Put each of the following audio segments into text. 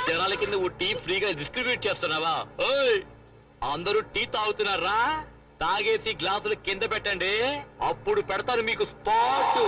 జనాల కింద O T ఫ్రీగా డిస్ట్రిబ్యూట్ చేస్తున్నావా? అందరూ టీ తాగుతున్నారా? తాగేసి గ్లాసులు కింద పెట్టండి, అప్పుడు పెడతాను మీకు స్పాట్.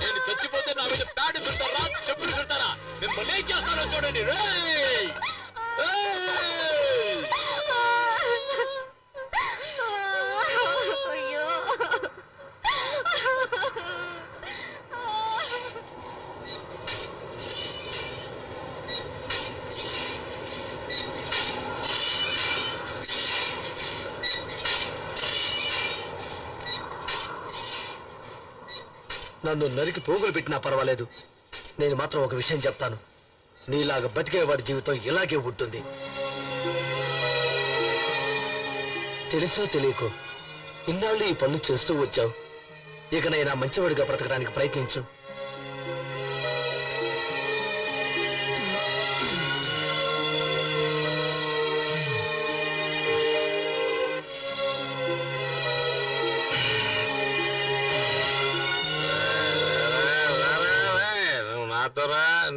నేను చచ్చిపోతే నా మీద ప్యాడ్ చుడతారా, చెప్పులు చుడతారా? మిమ్మల్ని ఏం చేస్తానో చూడండి. నన్ను నరికి పోగులు పెట్టినా పర్వాలేదు, నేను మాత్రం ఒక విషయం చెప్తాను. నీలాగా బతికేవాడి జీవితం ఇలాగే ఉంటుంది. తెలుసో తెలియకో ఇన్నాళ్ళు ఈ పనులు చేస్తూ వచ్చావు. ఇకనైనా మంచివాడిగా బ్రతకడానికి ప్రయత్నించు.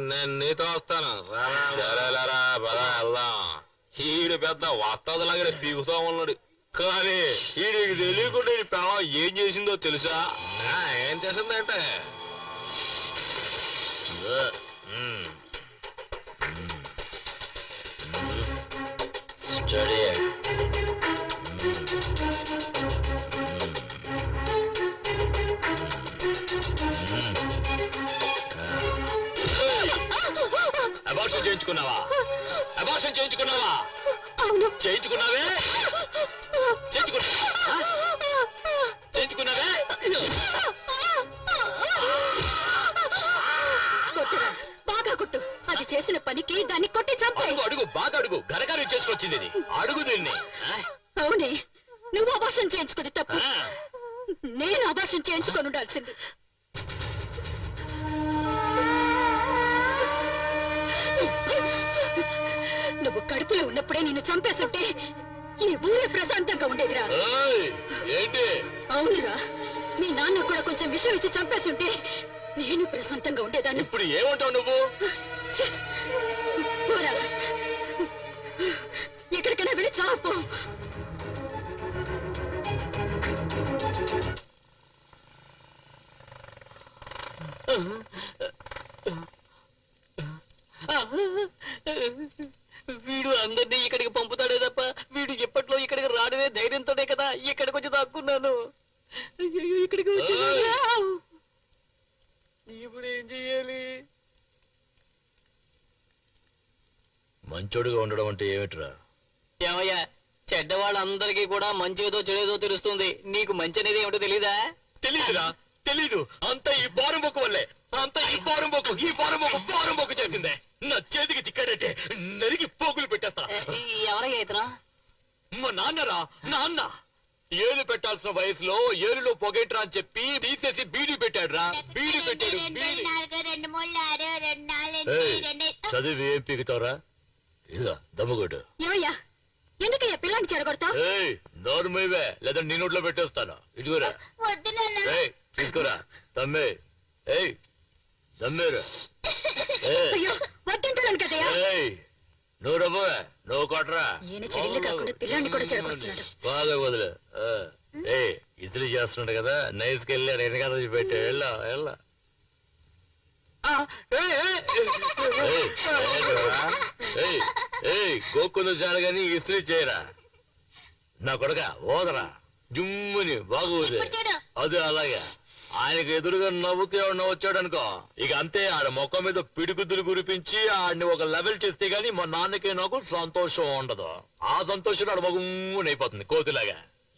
నేను నీతో వస్తాను. సరేలేరా పదా వెళ్దాం. ఈడు పెద్ద వస్తాదులాగా పీకుతా ఉన్నాడు, కానీ ఈడికి తెలియకుండా ఈ పిల్లం ఏం చేసిందో తెలుసా? ఏం చేసిందంటే స్టడీ అబార్షన్ చేయించుకున్నావా? అబార్షన్ చేయించుకున్నావా? చేయించుకున్నావే? చేయించుకున్నావే? బాగా కొట్టు. అది చేసిన పనికి దాన్ని కొట్టి చంపాయి. అడుగు బాగా అడుగు. గరగారు చేసుకొచ్చింది ఇది. అడుగు దీన్ని. అవునే, నువ్వు అబార్షన్ చేయించుకుంది తప్పు. నేను అబార్షన్ చేయించుకొని ఉండాల్సింది. నువ్వు కడుపులో ఉన్నప్పుడే నిన్ను చంపేస్తుంటే ఈ ఊరే ప్రశాంతంగా ఉండేదిరా. అవునురా, నీ నాన్న కూడా కొంచెం విషయం ఇచ్చి చంపేస్తుంటే నేను ప్రశాంతంగా ఉండేదాన్ని. ఇప్పుడు ఏమంటావు నువ్వు? పోరా, ఎక్కడికైనా వెళ్ళి చావు. వీడు అందరినీ ఇక్కడికి పంపుతాడే తప్ప వీడు ఎప్పట్లో ఇక్కడికి రాడనే ధైర్యంతోనే కదా ఇక్కడికి వచ్చి దాక్కున్నాను. ఇక్కడికి వచ్చి ఇప్పుడు ఏం చెయ్యాలి? మంచోడుగా ఉండడం అంటే ఏమిట్రా? ఏమయ్యా, చెడ్డవాళ్ళందరికీ కూడా మంచేదో చెడేదో తెలుస్తుంది. నీకు మంచి అనేది ఏమిటో తెలీదా? తెలీదురా, తెలీదు. అంతా ఈ బారుంబొక్కు వల్లే. అంతా ఈ బారుంబొక్కు చేసిందే. నా చేతికి చిక్కాడంటే నరికి పోగులు పెట్టేస్తా. ఎవరయ్యా ఇతను? మా నాన్నరా, నాన్న. ఏలు పెట్టాల్సిన వయసులో ఏలులో పొగేట్రా అని చెప్పి తీసేసి బీడీ పెట్టాడు రా. బీడీ పెట్టాడు. చదివి ఏం పీకుతావురా? ఇదిగా దమ్ముగొడ్డు. ఎందుకయ్యా పిల్లాన్ని చెడగొడతావు? నోరు మీవే, లేదా నీ నోట్లో పెట్టేస్తాను. ఇదిగోరా, తీసుకోరా. తమ్మే దమ్మేరా. నువ్వు రవ్వ, నువ్వు కొట్టరా. బాగా వదిలే. ఇసులు చేస్తున్నాడు కదా, నైస్కి వెళ్ళాడు. వెనకాల పెట్టా. వెళ్ళా గోక్కున్న చాలు గాని ఇస్త్రీ చేయరా. నా కొడక ఓదరా, జుమ్ముని బాగా ఊదే. అదే అలాగే ఆయనకు ఎదురుగా నవ్వుతూ ఎవడన్నా వచ్చాడు అనుకో, ఇక అంతే. ఆడ మొక్క మీద పిడిగుద్దులు కురిపించి ఆడిని ఒక లెవెల్ చేస్తే గాని మా నాన్నకి నాకు సంతోషం ఉండదు. ఆ సంతోషం ఆడ మగునైపోతుంది కోతిలాగా.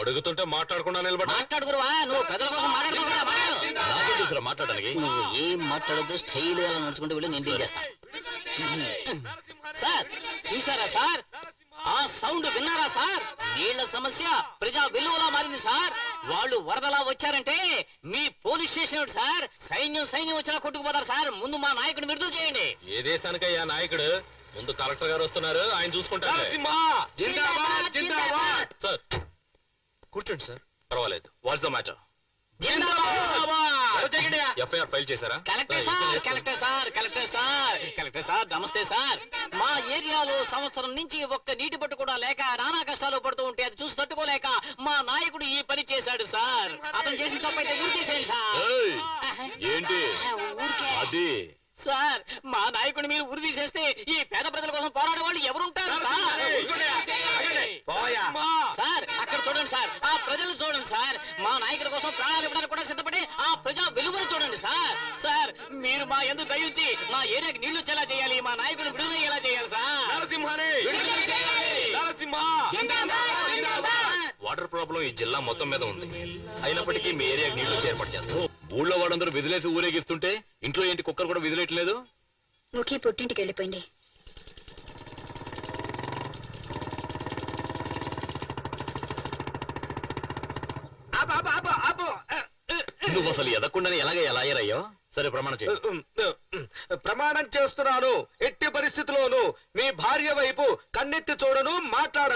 అడుగుతుంటే మాట్లాడకుండా నిలబడ్డా మాట్లాడుకురువా నువ్వు ప్రజల కోసం మాట్లాడుతావు కదా, మాట్లాడు. నాకేం తెలుసురా మాట్లాడడానికి నువ్వు ఏం మాట్లాడద్దు స్టైల్ గా నడుచుకుంటూ వెళ్ళి నేను డీల్ చేస్తాను. సార్ చూసారా సార్, ఆ సౌండ్ విన్నారా సార్? నీళ్ల సమస్య ప్రజా విలువలా మారింది సార్. వాళ్ళు వరదలా వచ్చారంటే మీ పోలీస్ స్టేషన్ సార్, సైన్యం వచ్చినా కొట్టుకుపోతారు సార్. ముందు మా నాయకుడిని విడుదల చేయండి. ఏ దేశానికయ్యా నాయకుడు? ముందు కలెక్టర్ గారు వస్తున్నారు, ఆయన చూసుకుంటారు. సార్ కూర్చోండి సార్, పర్వాలేదు. What's the matter? FIR file చేశారా? కలెక్టర్ సార్ నమస్తే సార్. మా ఏరియాలో సంవత్సరం నుంచి ఒక్క నీటి పట్టు కూడా లేక నానా కష్టాలు పడుతూ ఉంటే అది చూసి తట్టుకోలేక మా నాయకుడు ఈ పని చేశాడు సార్. అతను చేసిన తప్పైతే ఊరు చేసేయండి సార్. ఏయ్, ఏంటి ఊరికే అది? సార్ మా నాయకుడిని మీరు ఉరి తీసేస్తే ఈ పేద ప్రజల కోసం పోరాడే వాళ్ళు ఎవరుంటారు సార్? సార్ అక్కడ చూడండి సార్, ఆ ప్రజలు చూడండి సార్. మా నాయకుడి కోసం ప్రాణాలు ఇవ్వడానికి కూడా సిద్ధపడి ఆ ప్రజా వెలుగును చూడండి సార్. సార్ మీరు మా ఎందుకు దయించి మా ఏరియాకి నీళ్లు వచ్చేలా చేయాలి, మా నాయకుడిని విడుదల అయ్యేలా చేయాలి సార్. విడుదల చేయాలి. వాటర్ ప్రాబ్లం ఈ జిల్లా మొత్తం మీద ఉంది. అయినప్పటికీ మీ ఏరియాకి నీళ్లు ఏర్పాటు చేస్తాం. ఊళ్ళో వాళ్ళందరూ విదిలేసి ఊరేగిస్తుంటే ఇంట్లో ఏంటి కుక్కర్ కూడా విదిలేయట్లేదు? ముఖి పుట్టింటికి వెళ్ళిపోయింది. నువ్వు అసలు ఎదకుండానే ఎలా అయ్యారయ్యో? సరే ప్రమాణం చేయి. ప్రమాణం చేస్తున్నాను, ఎట్టి పరిస్థితుల్లోనూ మీ భార్య వైపు కన్నెత్తి చూడను, మాట్లాడను.